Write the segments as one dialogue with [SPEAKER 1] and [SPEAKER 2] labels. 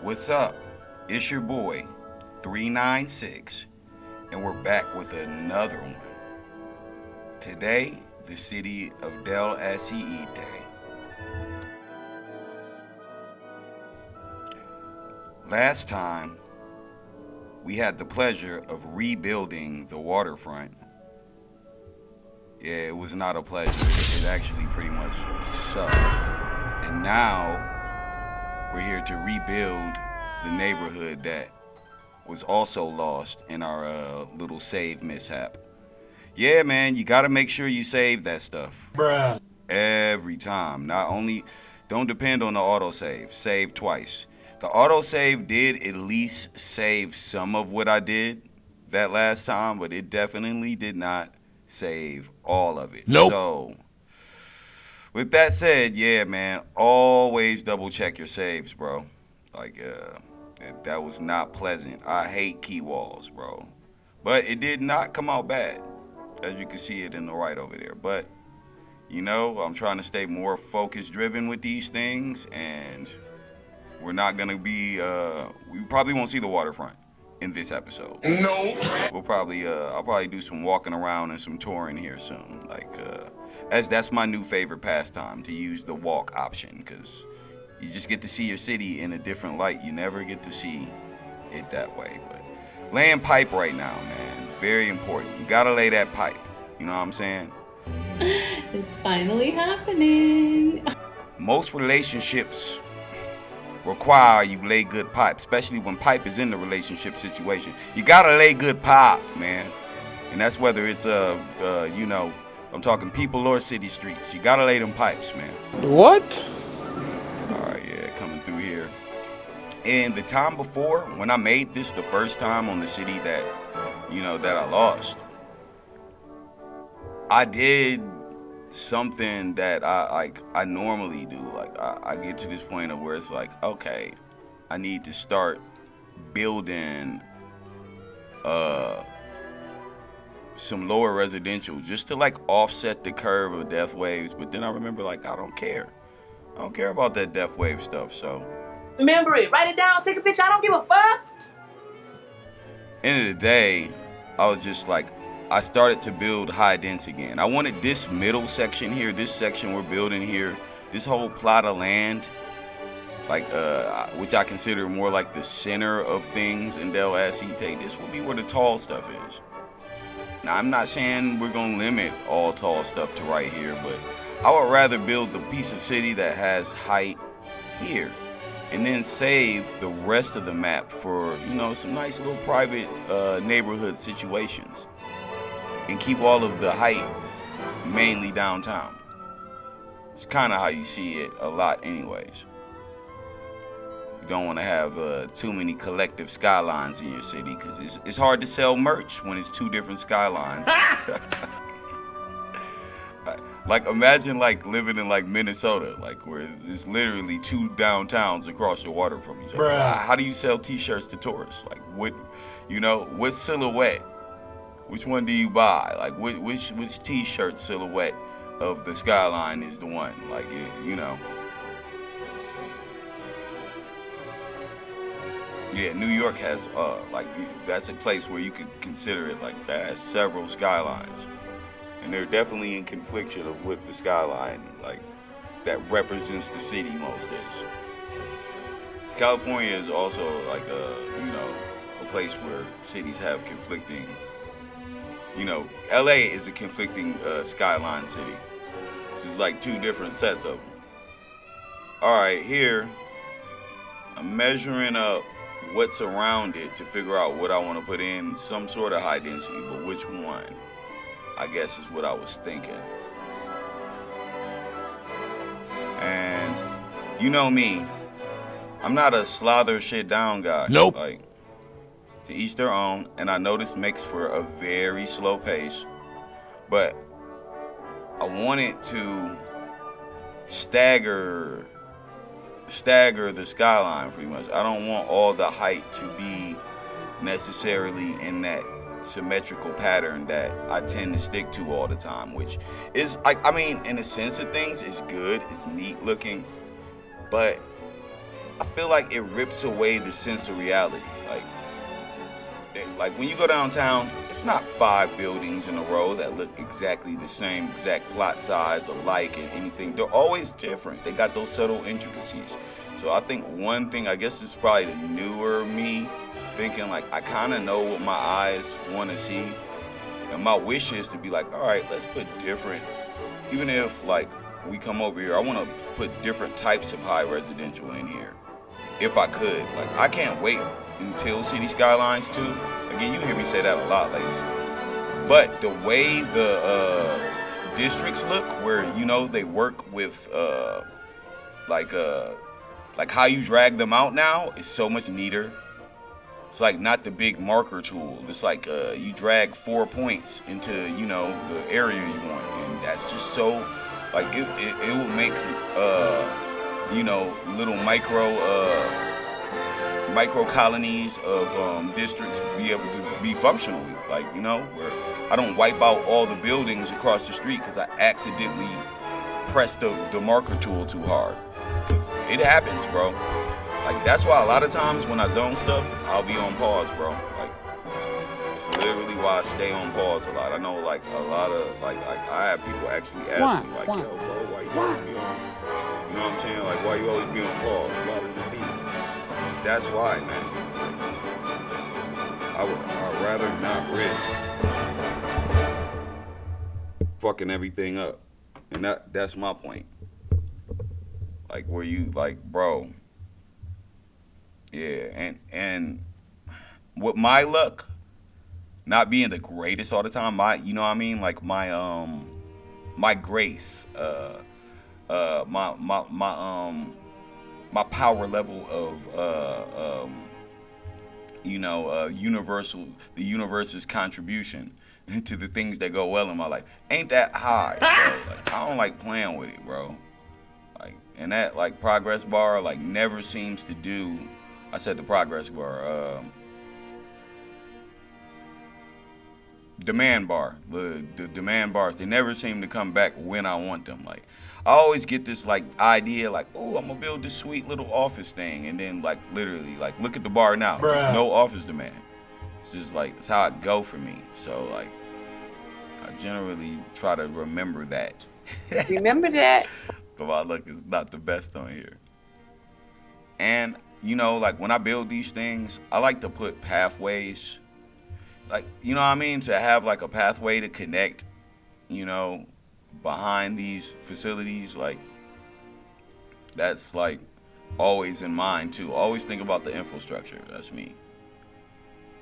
[SPEAKER 1] What's up? It's your boy, 396, and we're back with another one. Today, the city of Del Aceite. Last time, we had the pleasure of rebuilding the waterfront. Yeah, it was not a pleasure. It actually pretty much sucked. And now, we're here to rebuild the neighborhood that was also lost in our little save mishap. Yeah, man, you gotta make sure you save that stuff.
[SPEAKER 2] Bruh.
[SPEAKER 1] Every time. Not only, don't depend on the autosave. Save twice. The autosave did at least save some of what I did that last time, but it definitely did not save all of it.
[SPEAKER 2] Nope.
[SPEAKER 1] So, with that said, yeah, man, always double check your saves, bro. Like, that was not pleasant. I hate key walls, bro. But it did not come out bad, as you can see it in the right over there. But, you know, I'm trying to stay more focus driven with these things, and we're not gonna be, we probably won't see the waterfront in this episode.
[SPEAKER 2] No.
[SPEAKER 1] I'll probably do some walking around and some touring here soon. Like, as that's my new favorite pastime, to use the walk option, because you just get to see your city in a different light. You never get to see it that way. But laying pipe right now, man, very important. You gotta lay that pipe. You know what I'm saying?
[SPEAKER 3] It's finally happening.
[SPEAKER 1] Most relationships require you lay good pipe, especially when pipe is in the relationship situation. You gotta lay good pipe, man. And that's whether it's you know, I'm talking people or city streets. You gotta lay them pipes, man.
[SPEAKER 2] What?
[SPEAKER 1] All right, yeah, coming through here. And the time before, when I made this the first time on the city that, you know, that I lost, I did something that I normally do. Like, I get to this point of where it's like, okay, I need to start building some lower residential just to like offset the curve of death waves. But then I remember, like, I don't care about that death wave stuff. So
[SPEAKER 4] remember it, write it down, take a picture, I don't give a fuck.
[SPEAKER 1] End of the day, I was just like, I started to build high dense again. I wanted this middle section here, this section we're building here, this whole plot of land, like, which I consider more like the center of things in Del Aceite. This will be where the tall stuff is. Now, I'm not saying we're gonna limit all tall stuff to right here, but I would rather build the piece of city that has height here, and then save the rest of the map for, you know, some nice little private neighborhood situations, and keep all of the height mainly downtown. It's kind of how you see it a lot anyways. You don't want to have too many collective skylines in your city, because it's hard to sell merch when it's two different skylines. Like, imagine like living in like Minnesota, like where it's literally two downtowns across the water from each other.
[SPEAKER 2] Bruh.
[SPEAKER 1] How do you sell t-shirts to tourists? Like, what, you know, what silhouette? Which one do you buy? Like, which t-shirt silhouette of the skyline is the one? Like, you know. Yeah, New York has, like, that's a place where you could consider it like that has several skylines. And they're definitely in confliction of what the skyline, like, that represents the city most is. California is also like you know, a place where cities have conflicting, you know, LA is a conflicting skyline city. So it's like two different sets of them. All right, here, I'm measuring up what's around it to figure out what I want to put in some sort of high density, but which one, I guess, is what I was thinking. And you know me, I'm not a slother shit down guy.
[SPEAKER 2] Nope.
[SPEAKER 1] Like, to each their own, and I know this makes for a very slow pace, but I wanted to stagger the skyline pretty much. I don't want all the height to be necessarily in that symmetrical pattern that I tend to stick to all the time, which is, like, I mean, in a sense of things, it's good, it's neat looking, but I feel like it rips away the sense of reality. Like when you go downtown, it's not 5 buildings in a row that look exactly the same, exact plot size, alike, and anything. They're always different. They got those subtle intricacies. So I think one thing, I guess it's probably the newer me, thinking like I kind of know what my eyes want to see. And my wish is to be like, all right, let's put different, even if like we come over here, I want to put different types of high residential in here. If I could. Like, I can't wait until City Skylines 2. Again, you hear me say that a lot lately. But the way the districts look, where, you know, they work with, like how you drag them out now is so much neater. It's like not the big marker tool. It's like you drag 4 points into, you know, the area you want. And that's just so, like, it will make, you know, little micro colonies of districts be able to be functional. Like, you know, where I don't wipe out all the buildings across the street because I accidentally pressed the marker tool too hard. Because it happens, bro. Like, that's why a lot of times when I zone stuff, I'll be on pause, bro. Like, it's literally why I stay on pause a lot. I know, like, a lot of, like I have people actually ask me, like, yo, bro, why you always be on, you know what I'm saying? Like, why you always be on pause? A lot of the beat. That's why, man. I'd rather not risk fucking everything up. And that's my point. Like, where you, like, bro. Yeah, and with my luck not being the greatest all the time, you know what I mean? Like, my grace, my power level of you know, the universe's contribution to the things that go well in my life ain't that high. So, like, I don't like playing with it, bro. Like, and that, like, progress bar, like, never seems to do. I said the progress bar, demand bar, the demand bars, they never seem to come back when I want them. Like, I always get this, like, idea, like, oh, I'm gonna build this sweet little office thing, and then, like, literally, like, look at the bar now. There's no office demand. It's just, like, it's how it go for me. So, like, I generally try to remember that.
[SPEAKER 4] Remember that.
[SPEAKER 1] Because my luck is not the best on here. And, you know, like, when I build these things, I like to put pathways. Like, you know what I mean? To have, like, a pathway to connect, you know, behind these facilities. Like, that's, like, always in mind, too. Always think about the infrastructure. That's me.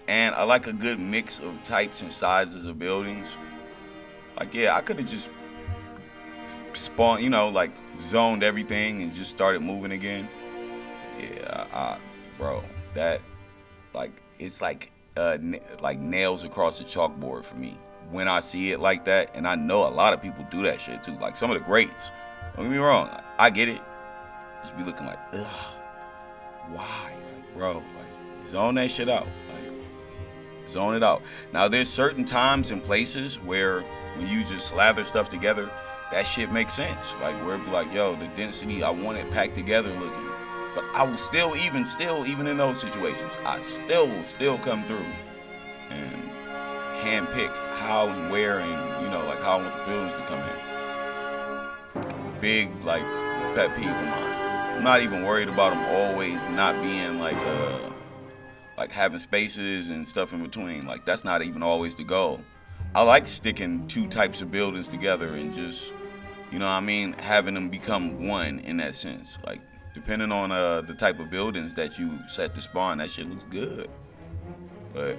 [SPEAKER 1] And I like a good mix of types and sizes of buildings. Like, yeah, I could have just spawned, you know, like, zoned everything and just started moving again. Yeah, bro, that, like, it's like nails across the chalkboard for me when I see it like that. And I know a lot of people do that shit too. Like, some of the greats, don't get me wrong, I get it. Just be looking like, ugh, why? Like, bro, like, zone that shit out. Like, zone it out. Now, there's certain times and places where when you just slather stuff together, that shit makes sense. Like, where it be like, yo, the density, I want it packed together looking. But I will still, even in those situations, I still come through and handpick how and where and, you know, like, how I want the buildings to come in. Big, like, pet peeve of mine. I'm not even worried about them always not being, like having spaces and stuff in between. Like, that's not even always the goal. I like sticking 2 types of buildings together and just, you know what I mean, having them become one in that sense. Like, depending on the type of buildings that you set to spawn, that shit looks good. But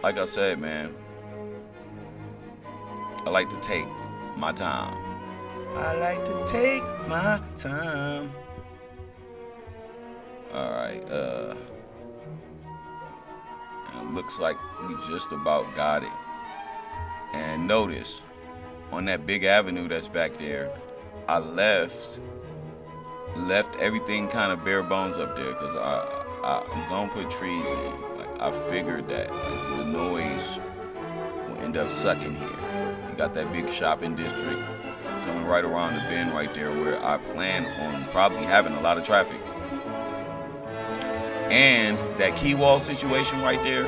[SPEAKER 1] like I said, man, I like to take my time. I like to take my time. All right, it looks like we just about got it. And notice, on that big avenue that's back there, I left everything kind of bare bones up there because I'm gonna put trees in. Like, I figured that, like, the noise will end up sucking here. You got that big shopping district coming right around the bend right there where I plan on probably having a lot of traffic. And that key wall situation right there,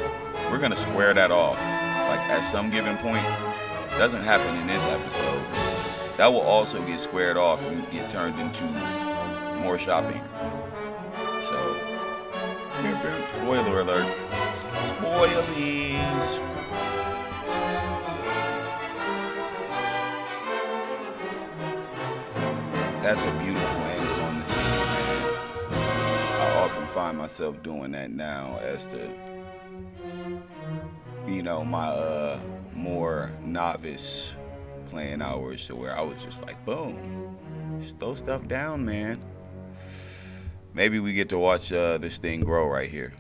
[SPEAKER 1] we're gonna square that off. Like at some given point, doesn't happen in this episode. That will also get squared off and get turned into more shopping. So, spoiler alert. Spoilies. That's a beautiful angle on the scene, man. I often find myself doing that now as to, you know, my more novice playing hours, to where I was just like, boom, just throw stuff down, man. Maybe we get to watch this thing grow right here,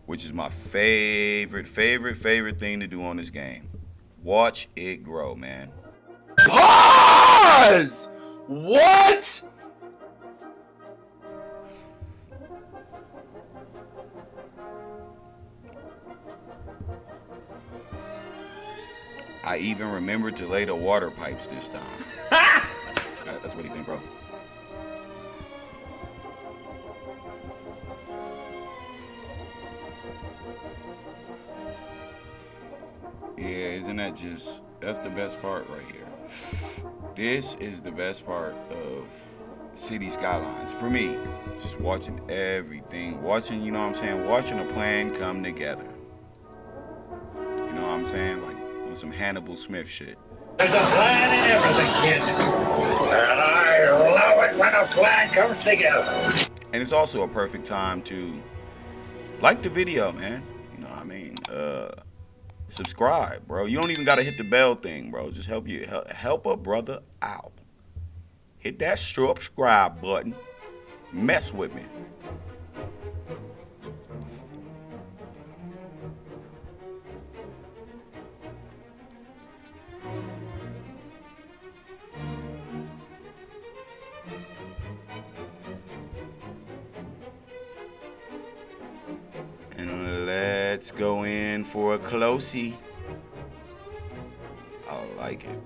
[SPEAKER 1] which is my favorite thing to do on this game. Watch it grow, man.
[SPEAKER 2] Pause! What?
[SPEAKER 1] I even remembered to lay the water pipes this time. That's what he think, bro. Yeah, isn't that just, that's the best part right here. This is the best part of City Skylines for me. Just watching everything, watching, you know what I'm saying, watching a plan come together. You know what I'm saying? Like with some Hannibal Smith shit.
[SPEAKER 5] There's a plan in everything, kid. And I love it when a plan comes together.
[SPEAKER 1] And it's also a perfect time to like the video, man. You know what I mean? Subscribe, bro. You don't even gotta hit the bell thing, bro. Just help a brother out. Hit that subscribe button. Mess with me. And let's go in for a closey. I like it.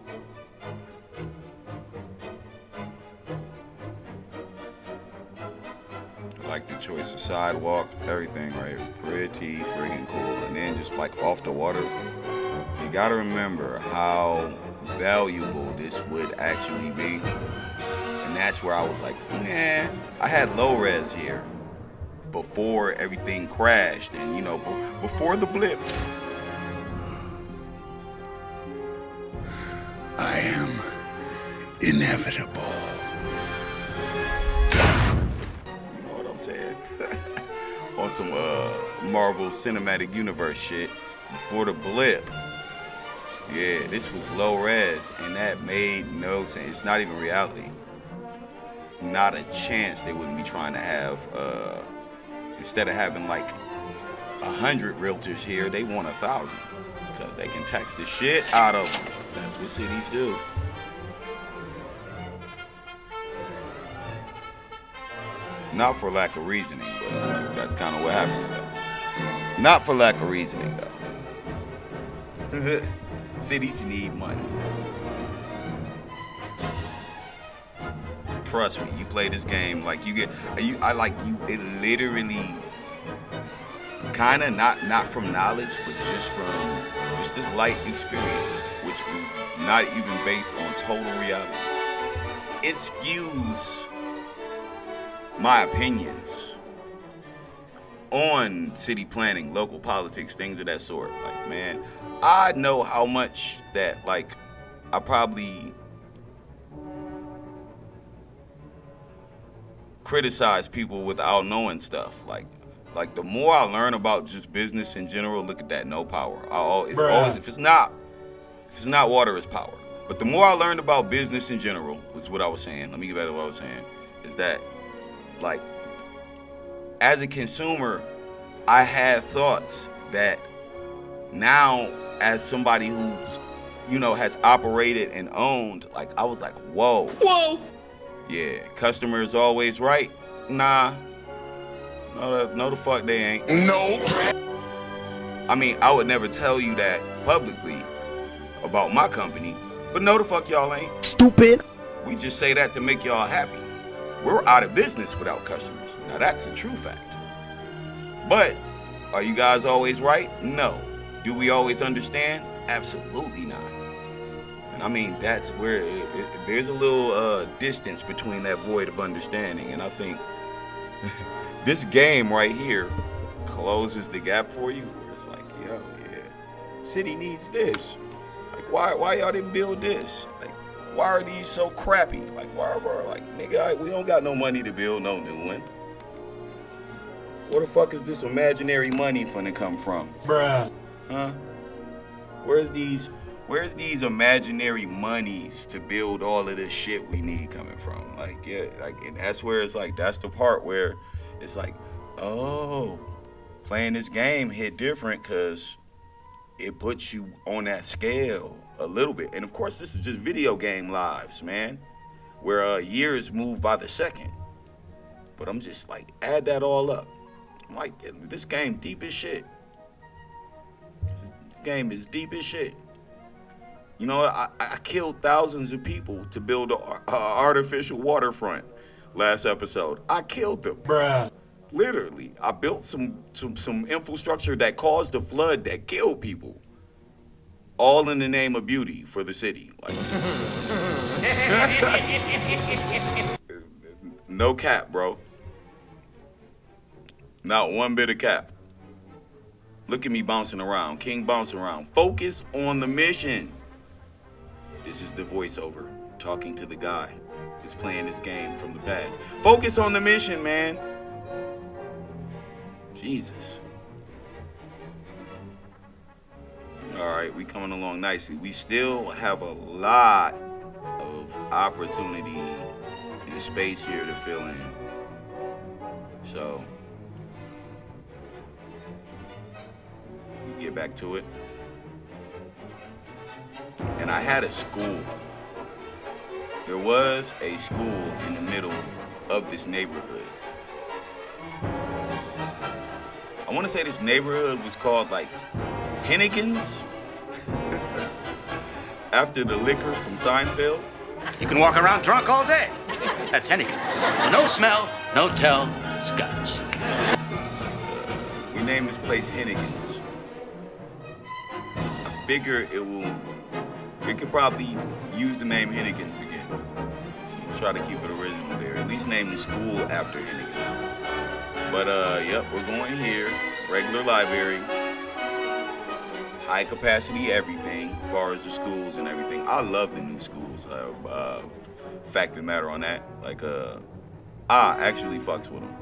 [SPEAKER 1] I like the choice of sidewalk, everything, right? Pretty friggin' cool. And then just like off the water, you gotta remember how valuable this would actually be. And that's where I was like, nah, I had low res here before everything crashed and, you know, before the blip.
[SPEAKER 6] I am inevitable.
[SPEAKER 1] You know what I'm saying? On some Marvel Cinematic Universe shit before the blip. Yeah, this was low res and that made no sense. It's not even reality. It's not a chance they wouldn't be trying to have, instead of having like 100 realtors here, they want 1,000 because they can tax the shit out of them. That's what cities do. Not for lack of reasoning, but that's kind of what happens though. Not for lack of reasoning though. Cities need money. Trust me, you play this game like you get, it literally kind of not from knowledge, but just from this light experience, which is not even based on total reality. It skews my opinions on city planning, local politics, things of that sort. Like, man, I know how much that, like, I probably criticize people without knowing stuff. Like the more I learn about just business in general, look at that, no power. It's always, if it's not water, it's power. But the more I learned about business in general, is what I was saying. Let me get back to what I was saying. Is that, like, as a consumer, I had thoughts that now, as somebody who's, you know, has operated and owned, like, I was like, whoa. Yeah, customer is always right. Nah. No, the fuck they ain't.
[SPEAKER 6] Nope.
[SPEAKER 1] I mean, I would never tell you that publicly about my company, but no, the fuck y'all ain't.
[SPEAKER 2] Stupid.
[SPEAKER 1] We just say that to make y'all happy. We're out of business without customers. Now that's a true fact. But are you guys always right? No. Do we always understand? Absolutely not. And I mean, that's where there's a little distance between that void of understanding. And I think this game right here closes the gap for you. Where it's like, yo, yeah, city needs this. Like, why y'all didn't build this? Like, why are these so crappy? Like, why are like, nigga, we don't got no money to build no new one. Where the fuck is this imaginary money finna come from?
[SPEAKER 2] Bruh.
[SPEAKER 1] Huh? Where's these imaginary monies to build all of this shit we need coming from? Like, yeah, like, and that's where it's like, that's the part where it's like, oh, playing this game hit different because it puts you on that scale a little bit. And of course, this is just video game lives, man, where years move by the second. But I'm just like, add that all up. I'm like, this game deep as shit. This game is deep as shit. You know, I killed thousands of people to build an artificial waterfront last episode. I killed them.
[SPEAKER 2] Bruh.
[SPEAKER 1] Literally. I built some infrastructure that caused a flood that killed people. All in the name of beauty for the city. Like, no cap, bro. Not one bit of cap. Look at me bouncing around. King bouncing around. Focus on the mission. This is the voiceover talking to the guy who's playing this game from the past. Focus on the mission, man. Jesus. All right, we coming along nicely. We still have a lot of opportunity and space here to fill in. So, we get back to it. And I had a school. There was a school in the middle of this neighborhood. I want to say this neighborhood was called like Hennigan's, after the liquor from Seinfeld.
[SPEAKER 7] You can walk around drunk all day. That's Hennigan's. No smell, no tell, scotch.
[SPEAKER 1] We named this place Hennigan's. I figure it could probably use the name Hennigan's again. Try to keep it original there. At least name the school after Hennigan's. But yep, we're going here. Regular library. High capacity everything, as far as the schools and everything. I love the new schools. Fact of the matter on that, like I actually fucks with them.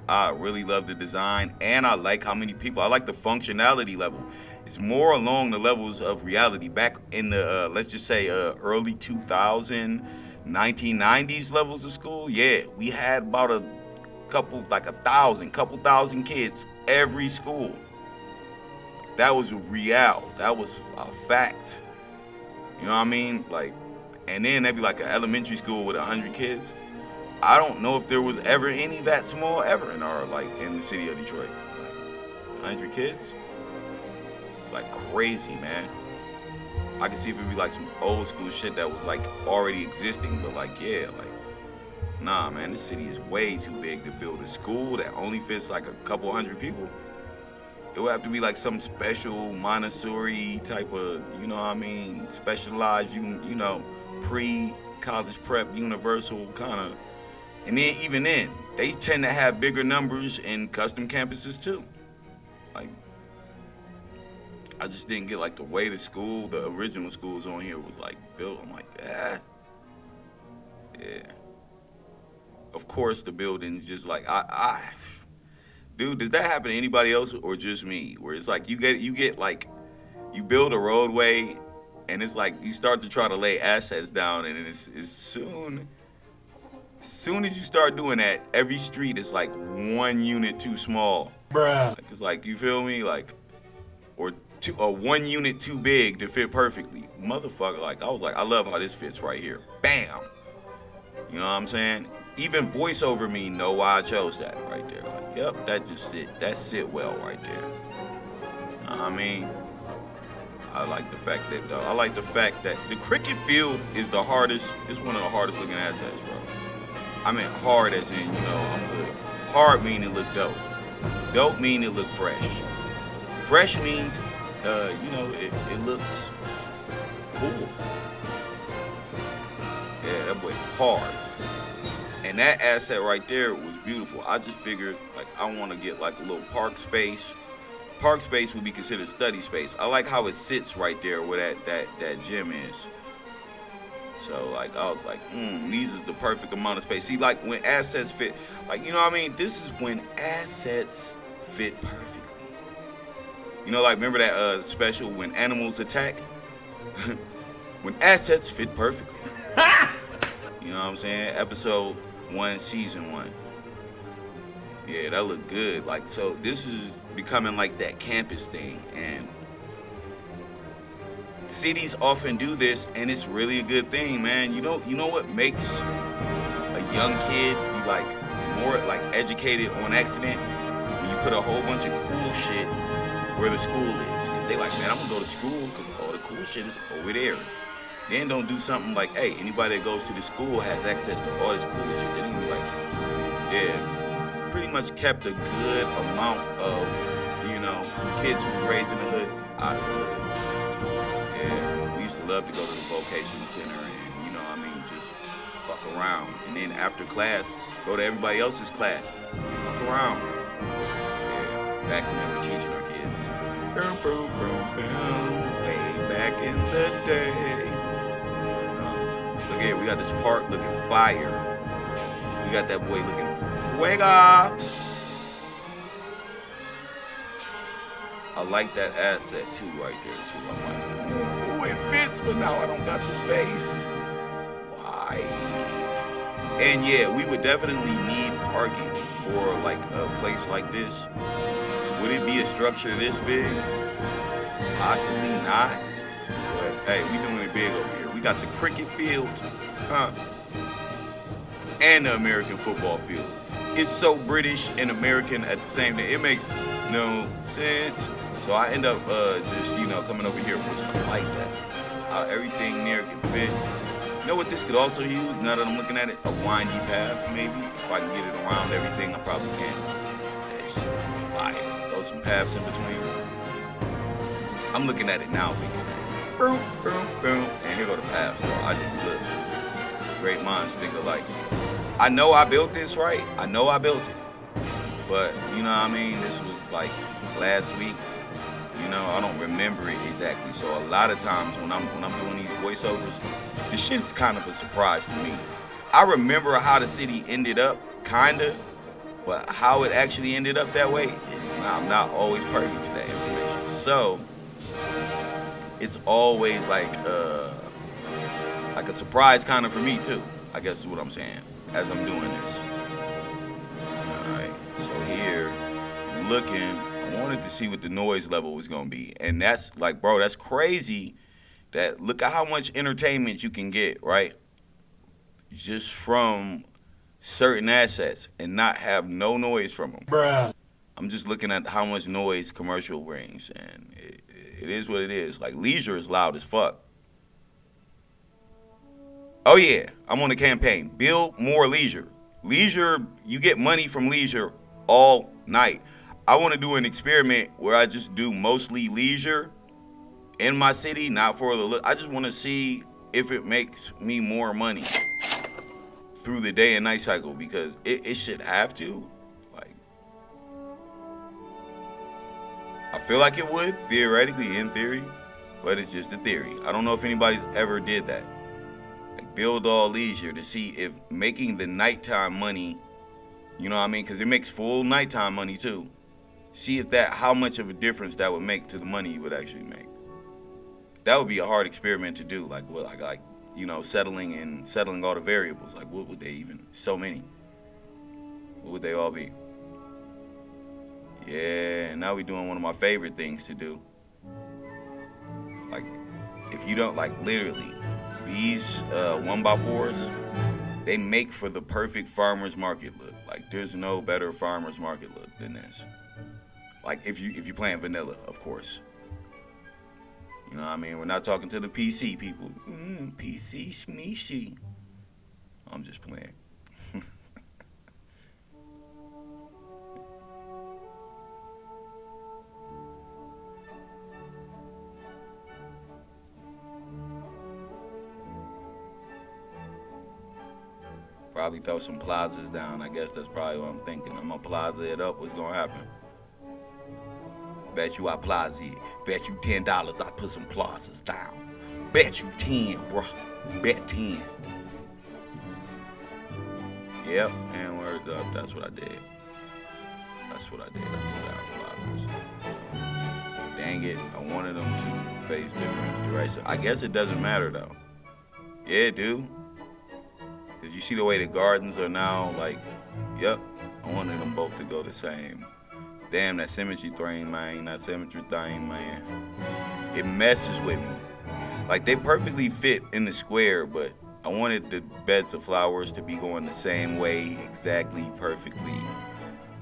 [SPEAKER 1] I really love the design, and I like how many people. I like the functionality level. It's more along the levels of reality. Back in the let's just say early 2000, 1990s levels of school, yeah, we had about a couple thousand kids every school. That was real. That was a fact. You know what I mean? Like, and then there'd be like an elementary school with 100 kids. I don't know if there was ever any that small ever in our, like, in the city of Detroit. Like, 100 kids? It's like crazy, man. I can see if it'd be like some old school shit that was like already existing, but like, yeah, like, nah, man, this city is way too big to build a school that only fits like a couple hundred people. It would have to be like some special Montessori type of, you know what I mean, specialized, you know, pre-college prep, universal kind of. And then even then, they tend to have bigger numbers in custom campuses too. Like, I just didn't get like the way the original schools on here was like built. I'm like, yeah. Of course, the building just like dude, does that happen to anybody else or just me? Where it's like you get like, you build a roadway and it's like you start to try to lay assets down, and it's as soon as you start doing that, every street is like 1 unit too small.
[SPEAKER 2] Bruh.
[SPEAKER 1] Like, it's like, you feel me? Like, or 1 unit too big to fit perfectly. Motherfucker, like, I was like, I love how this fits right here. Bam. You know what I'm saying? Even voiceover me know why I chose that right there. Like, yep, that sit well right there. You know what I mean? I like the fact that the cricket field is the hardest. It's one of the hardest looking assets, bro. I mean hard as in, you know, I'm good. Hard meaning look dope. Don't mean it look fresh. Fresh means, it looks cool. Yeah, that boy hard. And that asset right there was beautiful. I just figured, like, I want to get like a little park space. Park space would be considered study space. I like how it sits right there where that gym is. So, like, I was like, these is the perfect amount of space. See, like, when assets fit, like, you know what I mean? This is when assets fit perfectly. You know, like, remember that special, When Animals Attack? When assets fit perfectly. You know what I'm saying? Episode 1, season 1. Yeah, that looked good. Like, so this is becoming like that campus thing. And cities often do this, and it's really a good thing, man. You know what makes a young kid be like more like educated on accident? When you put a whole bunch of cool shit where the school is. Cause they like, man, I'm gonna go to school because all the cool shit is over there. Then don't do something like, hey, anybody that goes to the school has access to all this cool shit. They don't be like, yeah, pretty much kept a good amount of, kids who was raised in the hood out of the hood. Yeah, we used to love to go to the vocational center and, just fuck around. And then after class, go to everybody else's class and fuck around. Yeah, back when we were teaching our kids. Boom, boom, boom, boom, way back in the day. Look here, we got this park looking fire. We got that boy looking fuega. I like that asset too right there too. I'm like, ooh, it fits, but now I don't got the space. Why? And yeah, we would definitely need parking for like a place like this. Would it be a structure this big? Possibly not. But hey, we doing it big over here. We got the cricket field, and the American football field. It's so British and American at the same time. It makes no sense. So I end up just coming over here, which I like that. How everything near can fit. You know what this could also use? Now that I'm looking at it, a windy path maybe. If I can get it around everything, I probably can. That's just fire. Throw some paths in between. I'm looking at it now, thinking, boom, boom, boom, and here go the paths. So I did Blip. Great minds think alike. I know I built this right. I know I built it. But, this was like last week. I don't remember it exactly. So a lot of times when I'm doing these voiceovers, this shit is kind of a surprise to me. I remember how the city ended up, kinda, but how it actually ended up that way is I'm not always privy to that information. So it's always like a surprise kind of for me too. I guess is what I'm saying as I'm doing this. All right, so here, looking, I wanted to see what the noise level was gonna be, and that's like, bro, that's crazy. That look at how much entertainment you can get, right? Just from certain assets and not have no noise from them.
[SPEAKER 2] Bruh.
[SPEAKER 1] I'm just looking at how much noise commercial brings, and it is what it is. Like, leisure is loud as fuck. Oh yeah, I'm on the campaign. Build more leisure. Leisure, you get money from leisure all night. I want to do an experiment where I just do mostly leisure in my city, not for the look. I just want to see if it makes me more money through the day and night cycle, because it should have to. Like, I feel like it would, theoretically, in theory, but it's just a theory. I don't know if anybody's ever did that. Like, build all leisure to see if making the nighttime money, because it makes full nighttime money too. See if how much of a difference that would make to the money you would actually make. That would be a hard experiment to do. Like, what, settling all the variables. Like, what would they even? So many. What would they all be? Yeah, now we're doing one of my favorite things to do. Like, if you don't, like, literally, these 1x4s, they make for the perfect farmer's market look. Like, there's no better farmer's market look than this. Like, if you're playing vanilla, of course. You know what I mean? We're not talking to the PC people. PC shmeeshy. I'm just playing. Probably throw some plazas down. I guess that's probably what I'm thinking. I'm gonna plaza it up. What's gonna happen? Bet you I plaza it. Bet you $10 I put some plazas down. Bet you 10, bro. Bet 10. Yep, and word up. That's what I did. That's what I did. I put down plazas. Dang it. I wanted them to face different directions. I guess it doesn't matter though. Yeah, it do. Cause you see the way the gardens are now, like, yep, I wanted them both to go the same. Damn, that symmetry thing, man, man. It messes with me. Like, they perfectly fit in the square, but I wanted the beds of flowers to be going the same way, exactly, perfectly.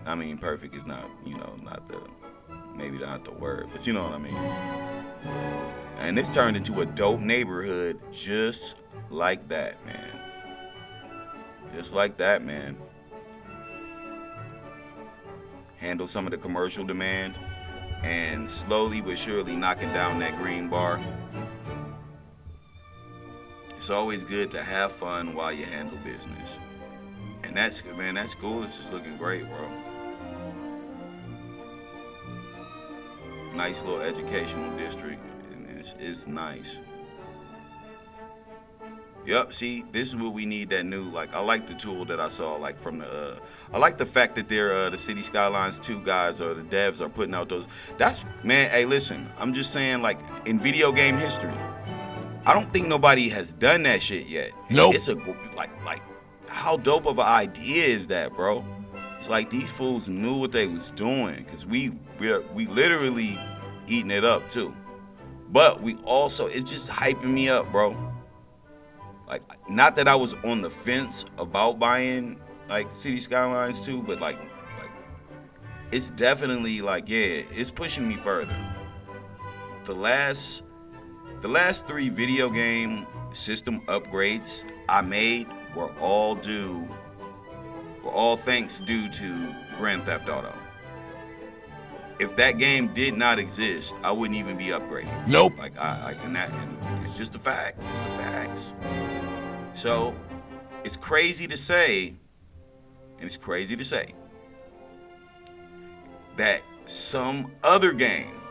[SPEAKER 1] I mean, perfect is not, maybe not the word, but you know what I mean. And it's turned into a dope neighborhood just like that, man. Just like that, man. Handle some of the commercial demand and slowly but surely knocking down that green bar. It's always good to have fun while you handle business. And that school is just looking great, bro. Nice little educational district. And it's nice. Yep, see, this is what we need, that new, like, I like the tool that I saw, like, from the, I like the fact that they're, the City Skylines 2 guys, or the devs are putting out those, that's, man, hey, listen, I'm just saying, like, in video game history, I don't think nobody has done that shit yet.
[SPEAKER 6] Nope.
[SPEAKER 1] It's a, like, how dope of an idea is that, bro? It's like these fools knew what they was doing, because we literally eating it up, too. But we also, it's just hyping me up, bro. Like, not that I was on the fence about buying, like, City Skylines 2, but, like, it's definitely, like, yeah, it's pushing me further. The last 3 video game system upgrades I made were all thanks due to Grand Theft Auto. If that game did not exist, I wouldn't even be upgrading.
[SPEAKER 6] Nope.
[SPEAKER 1] Like, and it's just a fact. It's the facts. So, it's crazy to say that some other game,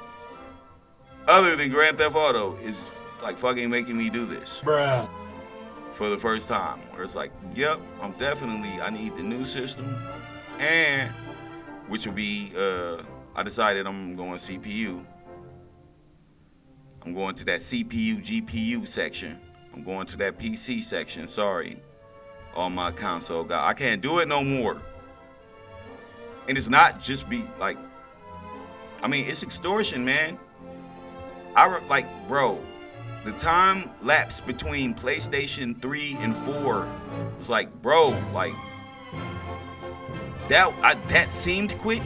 [SPEAKER 1] other than Grand Theft Auto, is like fucking making me do this.
[SPEAKER 2] Bruh.
[SPEAKER 1] For the first time. Where it's like, yep, I need the new system. And, which will be, I decided I'm going CPU. I'm going to that CPU, GPU section. I'm going to that PC section, sorry. All my console guy. I can't do it no more. And it's not just it's extortion, man. Bro, the time lapse between PlayStation 3 and 4 was like, bro, like, that seemed quick,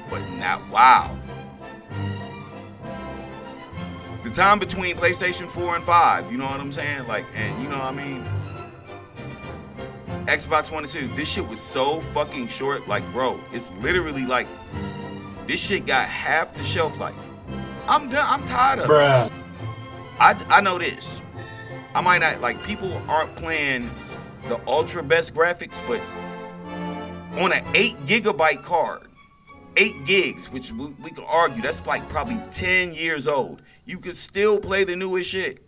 [SPEAKER 1] but not, wow. The time between PlayStation 4 and 5, you know what I'm saying? Like, and you know what I mean? Xbox One and Series, this shit was so fucking short. Like, bro, it's literally like, this shit got half the shelf life. I'm done. I'm tired of it.
[SPEAKER 2] Bruh.
[SPEAKER 1] I know this. I might not, like, people aren't playing the ultra best graphics, but on an 8 gigabyte card, 8 gigs, which we can argue, that's like probably 10 years old. You can still play the newest shit.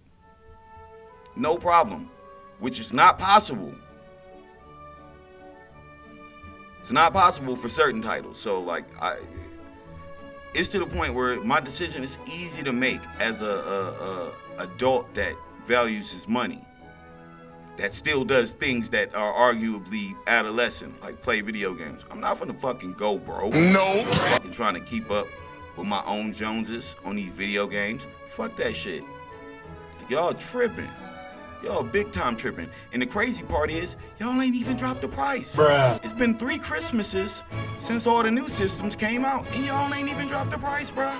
[SPEAKER 1] No problem. Which is not possible. It's not possible for certain titles. So, like, it's to the point where my decision is easy to make as a adult that values his money. That still does things that are arguably adolescent, like play video games. I'm not gonna fucking go broke.
[SPEAKER 6] Nope.
[SPEAKER 1] Fucking trying to keep up with my own Joneses on these video games. Fuck that shit. Like, y'all tripping. Y'all big time tripping. And the crazy part is, y'all ain't even dropped the price.
[SPEAKER 2] Bruh.
[SPEAKER 1] It's been 3 Christmases since all the new systems came out, and y'all ain't even dropped the price, bruh.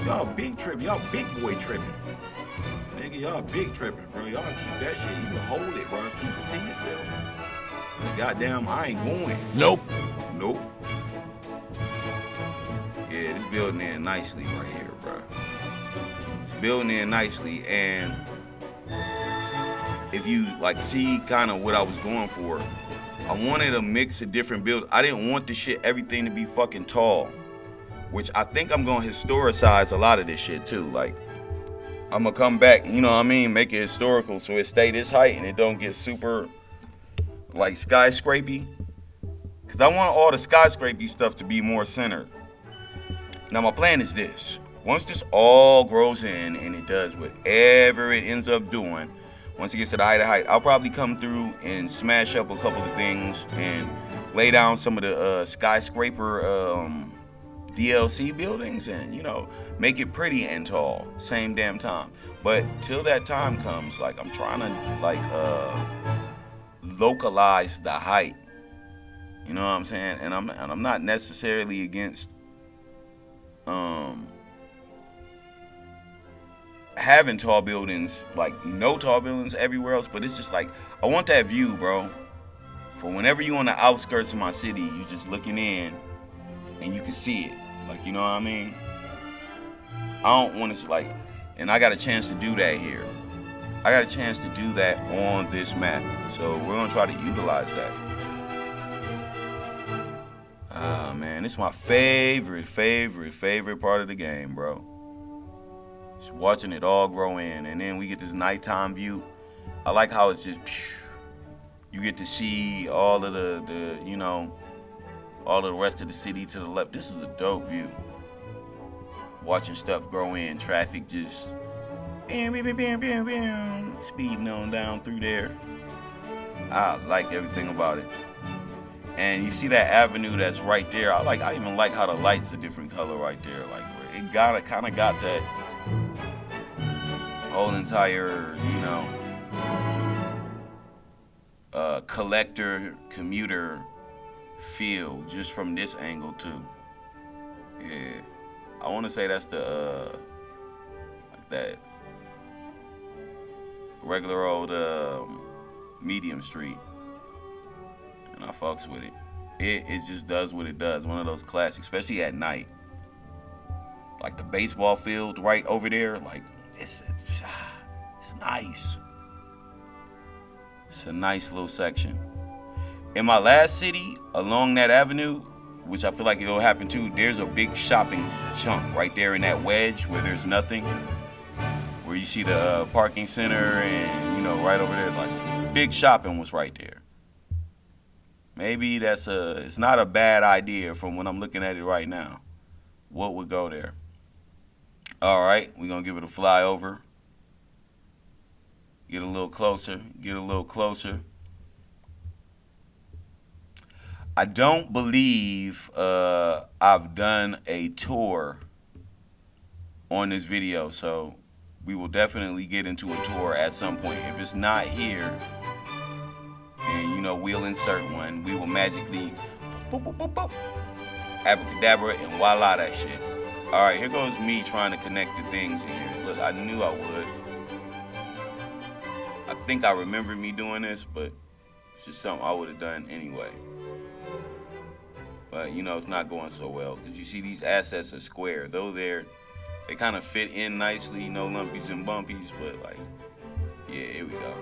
[SPEAKER 1] Y'all big tripping. Y'all big boy tripping. Nigga, y'all big tripping, bro. Y'all keep that shit. You can hold it, bro. Keep it to yourself. And goddamn, I ain't going.
[SPEAKER 6] Nope.
[SPEAKER 1] Yeah, this building in nicely right here, bro. It's building in nicely, and if you like see kind of what I was going for, I wanted a mix of different builds. I didn't want everything to be fucking tall, which I think I'm gonna historicize a lot of this shit too. Like, I'm gonna come back, you know what I mean, make it historical so it stay this height and it don't get super like skyscrapey. Cause I want all the skyscrapey stuff to be more centered. Now my plan is this. Once this all grows in and it does whatever it ends up doing, once it gets to the height, I'll probably come through and smash up a couple of things and lay down some of the skyscraper DLC buildings and, you know, make it pretty and tall, same damn time. But till that time comes, like, I'm trying to like localize the height. You know what I'm saying? And I'm not necessarily against having tall buildings, like no tall buildings everywhere else, but it's just like, I want that view, bro. For whenever you on the outskirts of my city, you just looking in and you can see it. Like, you know what I mean? I don't want to, like, and I got a chance to do that here. I got a chance to do that on this map. So we're gonna try to utilize that. Ah, man, it's my favorite part of the game, bro. Just watching it all grow in, and then we get this nighttime view. I like how it's just, you get to see all of the you know, all of the rest of the city to the left. This is a dope view. Watching stuff grow in, traffic just speeding on down through there. I like everything about it. And you see that avenue that's right there. I even like how the lights a different color right there. Like, it kind of got that whole entire, you know, collector commuter feel just from this angle too. Yeah, I want to say that's the like that regular old medium street, and I fucks with it. It just does what it does. One of those classics, especially at night. Like the baseball field right over there, like it's nice. It's a nice little section. In my last city, along that avenue, which I feel like it'll happen too, there's a big shopping chunk right there in that wedge where there's nothing. Where you see the parking center and, you know, right over there, like big shopping was right there. Maybe it's not a bad idea from when I'm looking at it right now. What would go there? All right, we're gonna give it a fly over. Get a little closer, I don't believe I've done a tour on this video, so we will definitely get into a tour at some point. If it's not here, then, you know, we'll insert one. We will magically boop, boop, boop, boop, abracadabra, and voila, that shit. All right, here goes me trying to connect the things in here. Look, I knew I would. I think I remember me doing this, but it's just something I would have done anyway. But, you know, it's not going so well, because you see these assets are square. Though they kind of fit in nicely, no lumpies and bumpies, but, like, yeah, here we go.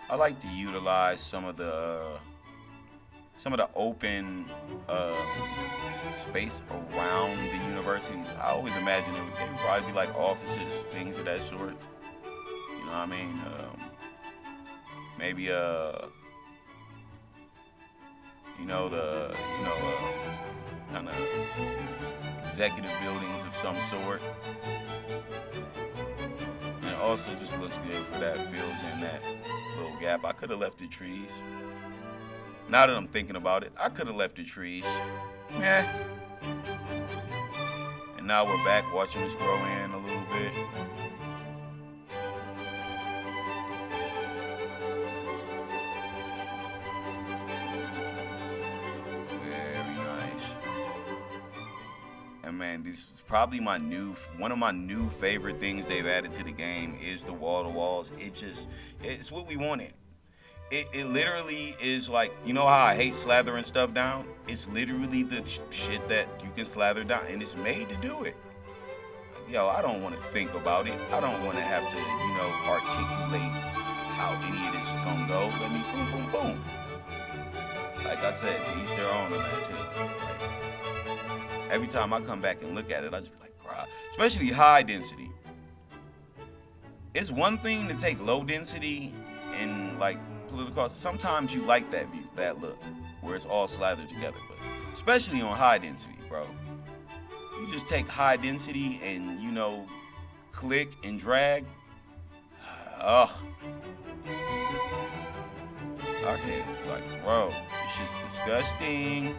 [SPEAKER 1] I like to utilize some of the open space around the universities. I always imagine they would probably be like offices, things of that sort. You know what I mean? Maybe kind of executive buildings of some sort. And it also just looks good for that, fills in that little gap. I could have left the trees. Now that I'm thinking about it, I could have left the trees. Meh. And now we're back watching this grow in a little bit. man. This is probably one of my new favorite things they've added to the game is the wall-to-walls. It's what we wanted. It literally is like, you know how I hate slathering stuff down? It's literally the shit that you can slather down, and it's made to do it. Yo, I don't want to think about it. I don't want to have to, articulate how any of this is gonna go. Let me boom, boom, boom. Like I said, to each their own on that too. Like, every time I come back and look at it, I just be like, bruh. Especially high density. It's one thing to take low density and like pull it across. Sometimes you like that view, that look, where it's all slathered together. But especially on high density, bro. You just take high density and, click and drag. Ugh. Okay, it's like, bro, it's just disgusting.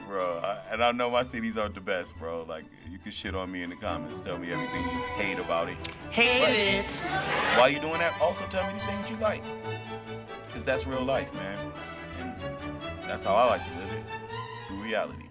[SPEAKER 1] Bro, and I know my cities aren't the best, bro. Like, you can shit on me in the comments. Tell me everything you hate about it.
[SPEAKER 7] Hate it.
[SPEAKER 1] While you're doing that, also tell me the things you like. Because that's real life, man. And that's how I like to live it. Through reality.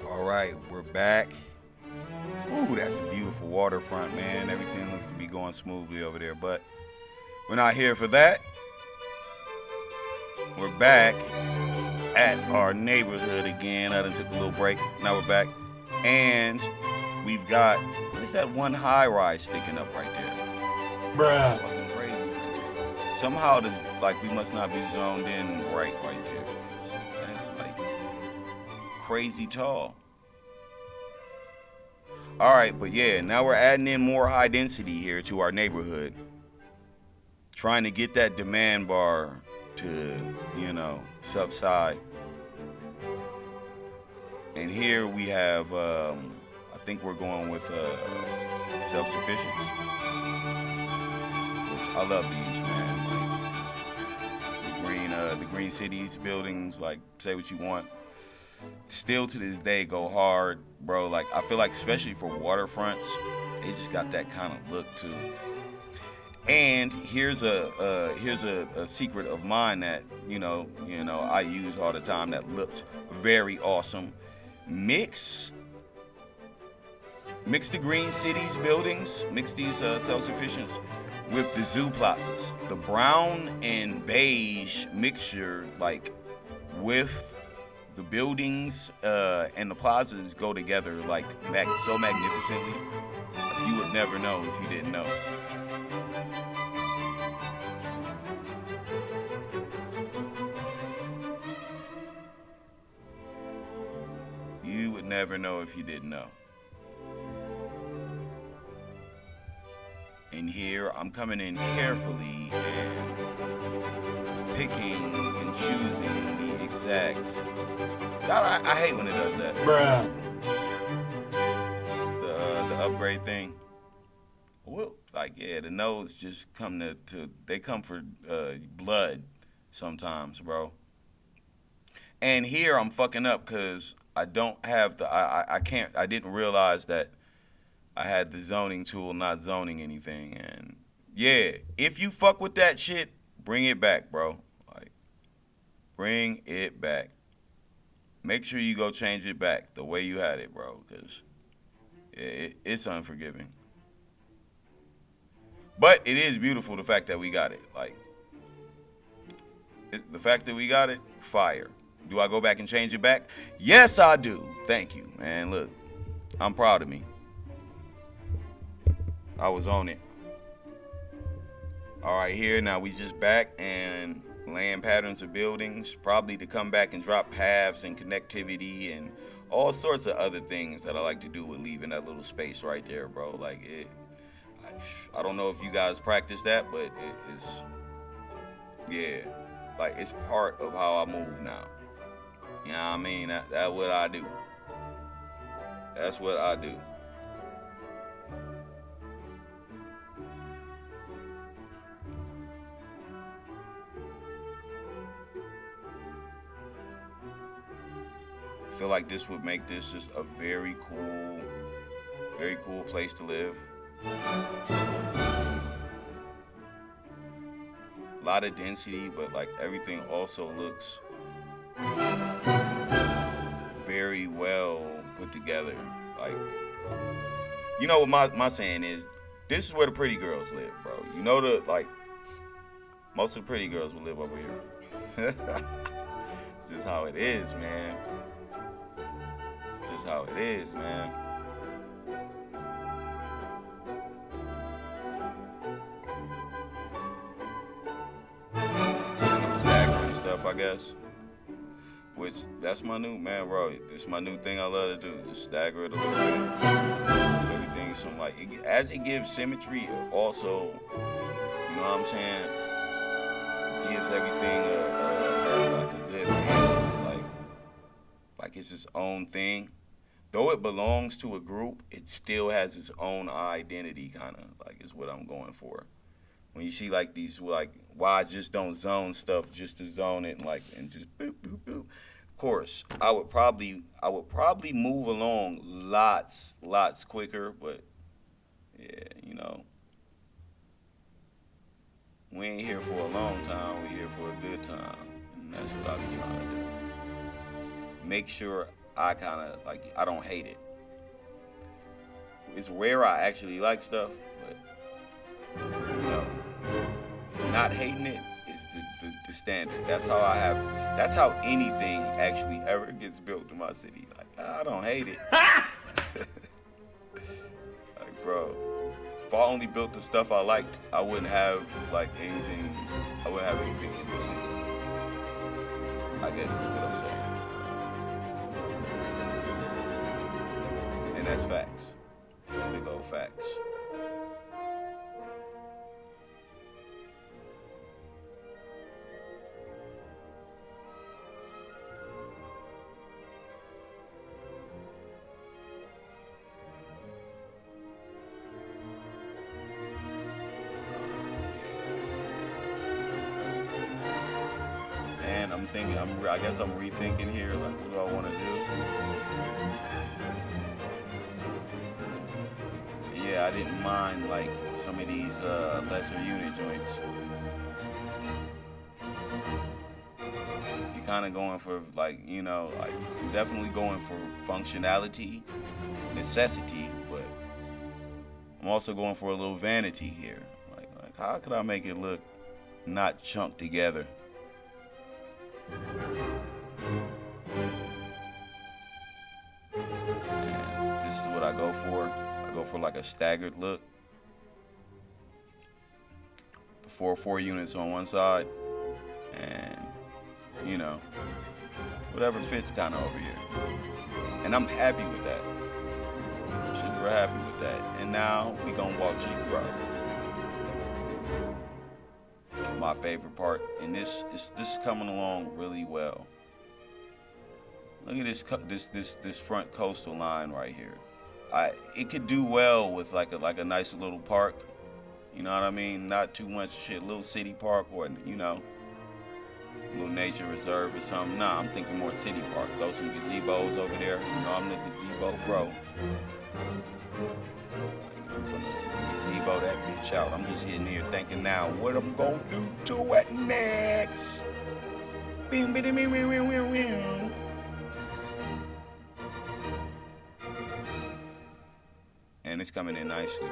[SPEAKER 1] All right, we're back. Ooh, that's a beautiful waterfront, man. Everything looks to be going smoothly over there, but we're not here for that. We're back at our neighborhood again. I done took a little break. Now we're back. And we've got, what is that one high rise sticking up right there?
[SPEAKER 2] Bruh.
[SPEAKER 1] That's fucking crazy right there. Somehow, we must not be zoned in right there. Because that's like crazy tall. All right, but yeah, now we're adding in more high density here to our neighborhood. Trying to get that demand bar to, subside. And here we have, I think we're going with self-sufficiency. Which I love these, man. Like, the green cities, buildings, like, say what you want. Still to this day go hard, bro. Like, I feel like especially for waterfronts, they just got that kind of look too. And here's a secret of mine that I use all the time that looked very awesome. Mix the green cities buildings, mix these self-sufficients with the zoo plazas. The brown and beige mixture, like with the buildings and the plazas go together like so magnificently. Like, you would never know if you didn't know. You would never know if you didn't know. And here I'm coming in carefully and picking and choosing the exact. God, I hate when it does that.
[SPEAKER 2] Bruh.
[SPEAKER 1] The upgrade thing. Well, like, yeah, the nodes just come they come for blood sometimes, bro. And here I'm fucking up because I don't have I didn't realize that I had the zoning tool not zoning anything. And yeah, if you fuck with that shit, bring it back, bro. Like, bring it back. Make sure you go change it back the way you had it, bro, because it's unforgiving. But it is beautiful, the fact that we got it. Like, the fact that we got it, fire. Do I go back and change it back? Yes, I do. Thank you, man. Look, I'm proud of me. I was on it. All right, here, now we just back and laying patterns of buildings, probably to come back and drop paths and connectivity and all sorts of other things that I like to do with leaving that little space right there, bro. Like, I don't know if you guys practice that, but it's, yeah, like, it's part of how I move now. You know what I mean? That's what I do. That's what I do. I feel like this would make this just a very cool place to live. A lot of density, but like everything also looks very well put together. Like, you know what my saying is, this is where the pretty girls live, bro. You know most of the pretty girls will live over here. It's just how it is, man. Just how it is, man. Staggering stuff, I guess. Which, that's my new, man, bro. It's my new thing I love to do. Just stagger it a little bit. Give everything some, like, as it gives symmetry, it also, you know what I'm saying, gives everything like a good feel. Like it's its own thing. Though it belongs to a group, it still has its own identity, kind of, like, is what I'm going for. When you see, like, these, like, why I just don't zone stuff just to zone it, and just boop, boop, boop. Of course, I would probably move along lots quicker, but, yeah, you know. We ain't here for a long time, we here for a good time. And that's what I be trying to do. Make sure I kind of, like, I don't hate it. It's rare I actually like stuff, but, you know, not hating it is the standard. That's how anything actually ever gets built in my city. Like, I don't hate it. Like, bro, if I only built the stuff I liked, I wouldn't have, like, anything, in the city. I guess is what I'm saying. And that's facts. It's big old facts. And I'm thinking, I guess I'm rethinking here, like, what do I want to do? Yeah, I didn't mind, like, some of these lesser unit joints. You're kind of going for, like, you know, like, definitely going for functionality, necessity, but I'm also going for a little vanity here. Like how could I make it look not chunked together? And this is what I go for. Go for like a staggered look. 4 units on one side, and, you know, whatever fits kind of over here. And I'm happy with that. Super happy with that. And now we gonna walk G Road. My favorite part, and this is coming along really well. Look at this front coastal line right here. It could do well with like a nice little park, you know what I mean? Not too much shit, little city park, or, you know, little nature reserve or something. Nah, I'm thinking more city park. Throw some gazebos over there. You know, I'm the gazebo bro. Like, I'm from the gazebo that bitch out. I'm just hitting here thinking now what I'm gonna do to it next. Bing, bing, bing, bing, bing, bing, bing. And it's coming in nicely.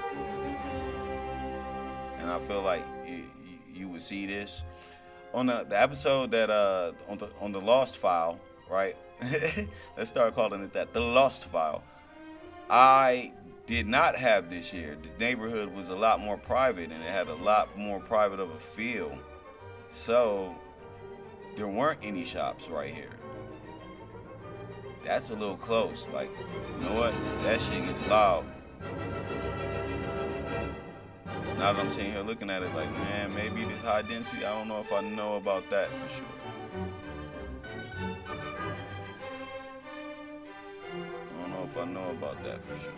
[SPEAKER 1] And I feel like you would see this on the episode that on the Lost File, right? Let's start calling it that, the Lost File. I did not have this here. The neighborhood was a lot more private, and it had a lot more private of a feel. So there weren't any shops right here. That's a little close. Like, you know what? That shit gets loud. Now that I'm sitting here looking at it, like, man, maybe this high density, I don't know if I know about that for sure. I don't know if if I know about that for sure.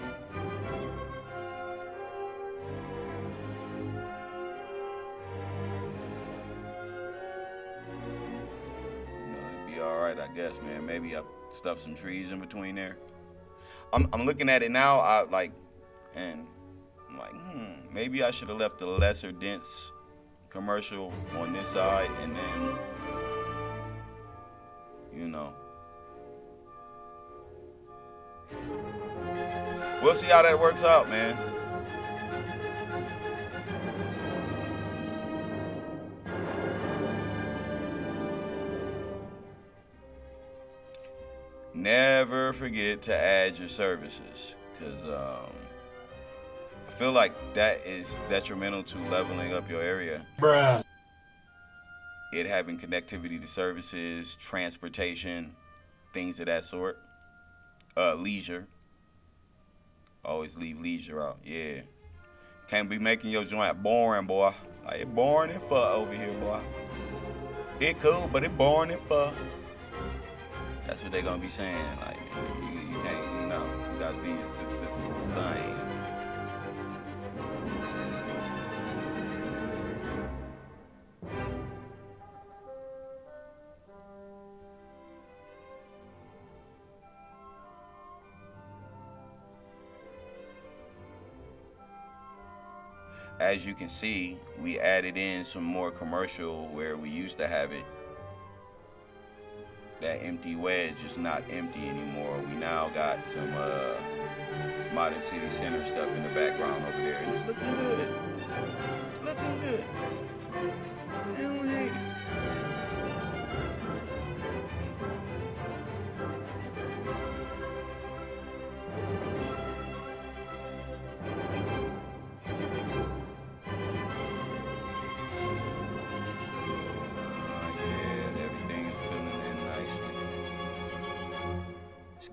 [SPEAKER 1] It'd be all right, I guess, man. Maybe I stuff some trees in between there. I'm looking at it now. I'm like, maybe I should have left the lesser dense commercial on this side, and then, we'll see how that works out, man. Never forget to add your services, because I feel like that is detrimental to leveling up your area.
[SPEAKER 2] Bruh.
[SPEAKER 1] It having connectivity to services, transportation, things of that sort. Leisure. Always leave leisure out. Yeah. Can't be making your joint boring, boy. Like, it boring and fuck over here, boy. It cool, but it boring and fuck. That's what they gonna be saying. Like, you can't, you gotta be this thing. As you can see, we added in some more commercial where we used to have it. That empty wedge is not empty anymore. We now got some Modern City Center stuff in the background over there. And it's looking good. Looking good. I don't hate it.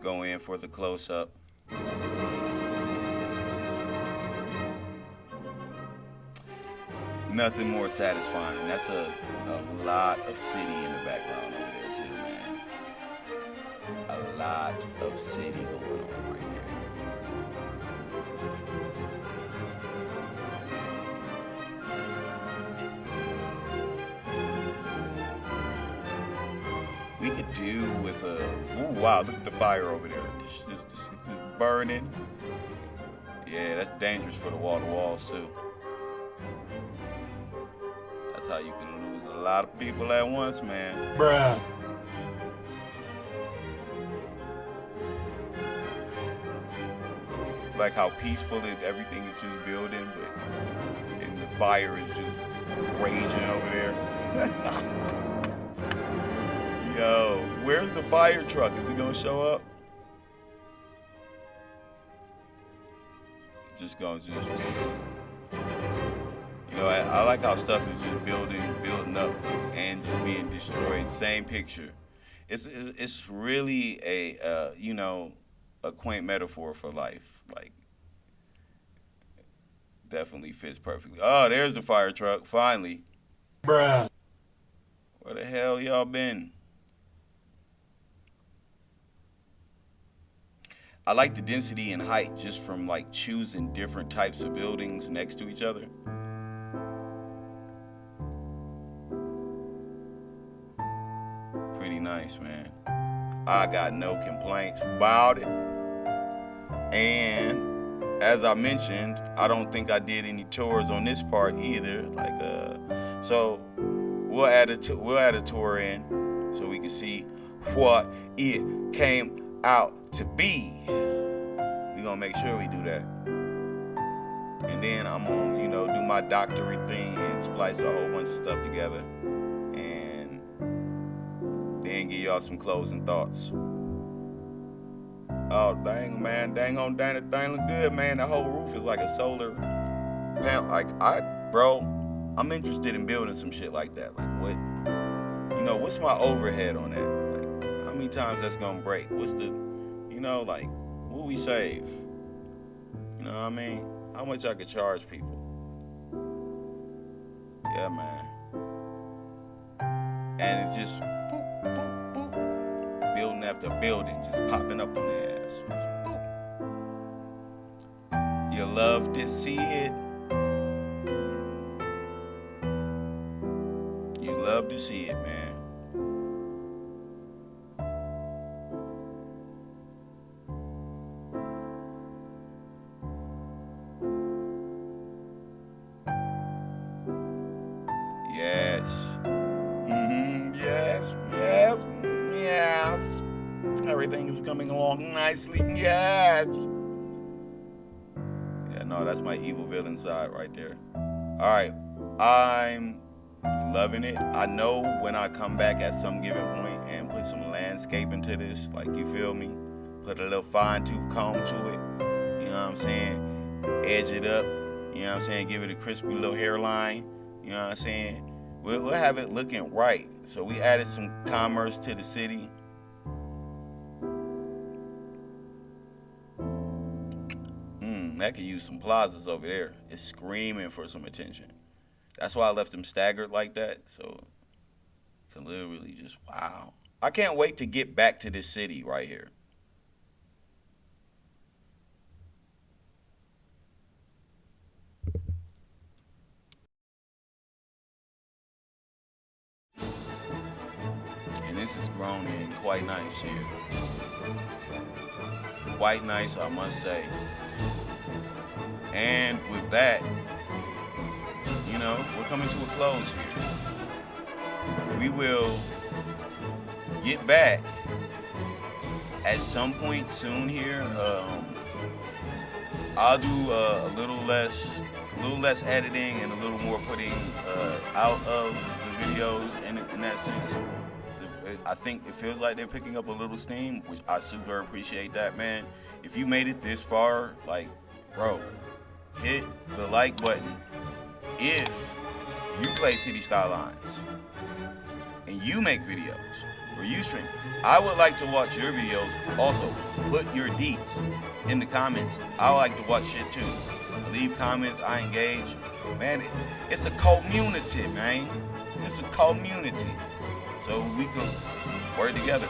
[SPEAKER 1] Go in for the close-up. Nothing more satisfying. That's a lot of city in the background over there too, man. A lot of city going on right there. We could do with a, ooh, wow, look at the fire over there. Just burning. Yeah, that's dangerous for the wall-to-walls too. That's how you can lose a lot of people at once, man.
[SPEAKER 2] Bruh.
[SPEAKER 1] Like how peaceful everything is just building, but and the fire is just raging over there. Yo, where's the fire truck? Is it gonna show up? I like how stuff is just building up and just being destroyed. Same picture. It's really a a quaint metaphor for life. Like, definitely fits perfectly. Oh, there's the fire truck, finally.
[SPEAKER 2] Bruh.
[SPEAKER 1] Where the hell y'all been? I like the density and height just from like choosing different types of buildings next to each other. Pretty nice, man. I got no complaints about it. And as I mentioned, I don't think I did any tours on this part either. So we'll add a tour in so we can see what it came out to be. We gonna make sure we do that. And then I'm gonna, do my doctorate thing and splice a whole bunch of stuff together. And then give y'all some closing thoughts. Oh, dang, man. Dang on, dang, the thing look good, man. The whole roof is like a solar panel. I'm interested in building some shit like that. Like, what's my overhead on that? Like, how many times that's gonna break? What's the, what we save? You know what I mean? How much I could charge people? Yeah, man. And it's just boop, boop, boop. Building after building, just popping up on their ass. Just boop. You love to see it. You love to see it, man. Yes. Yes, yes, yes. Everything is coming along nicely. Yes. Yeah, no, that's my evil villain side right there. All right. I'm loving it. I know when I come back at some given point and put some landscape into this, like, you feel me? Put a little fine tooth comb to it. You know what I'm saying? Edge it up. You know what I'm saying? Give it a crispy little hairline. You know what I'm saying? We'll have it looking right. So we added some commerce to the city. That could use some plazas over there. It's screaming for some attention. That's why I left them staggered like that. So you can literally just, wow. I can't wait to get back to this city right here. And this has grown in quite nice here. Quite nice, I must say. And with that, you know, we're coming to a close here. We will get back at some point soon here. I'll do a little less editing and a little more putting out of the videos in that sense. I think it feels like they're picking up a little steam, which I super appreciate that, man. If you made it this far, like, bro, hit the like button if you play City Skylines and you make videos or you stream. I would like to watch your videos. Also, put your deets in the comments. I like to watch shit too. Leave comments, I engage. Man, it's a community, man. It's a community. So we can work together.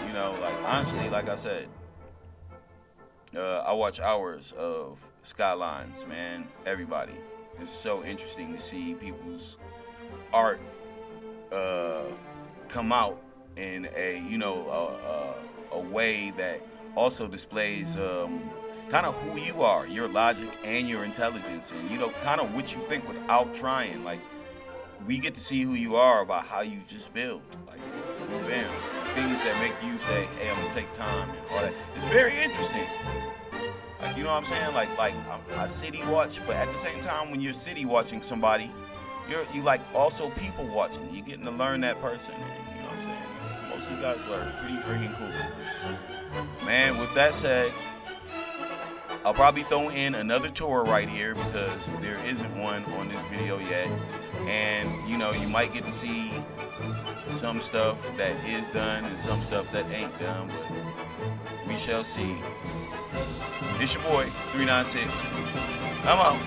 [SPEAKER 1] You know, like, honestly, like I said, I watch hours of Skylines, man. Everybody. It's so interesting to see people's art come out in a, you know, a way that also displays kind of who you are, your logic and your intelligence, and, you know, kind of what you think without trying. Like, we get to see who you are about how you just build, like, move in, things that make you say, hey, I'm gonna take time and all that. It's very interesting. Like, you know what I'm saying? Like I city watch, but at the same time, when you're city watching somebody, you like also people watching. You're getting to learn that person, and you know what I'm saying? Most of you guys are pretty freaking cool. Man, with that said, I'll probably throw in another tour right here because there isn't one on this video yet. And, you know, you might get to see some stuff that is done and some stuff that ain't done, but we shall see. It's your boy, 396. I'm out.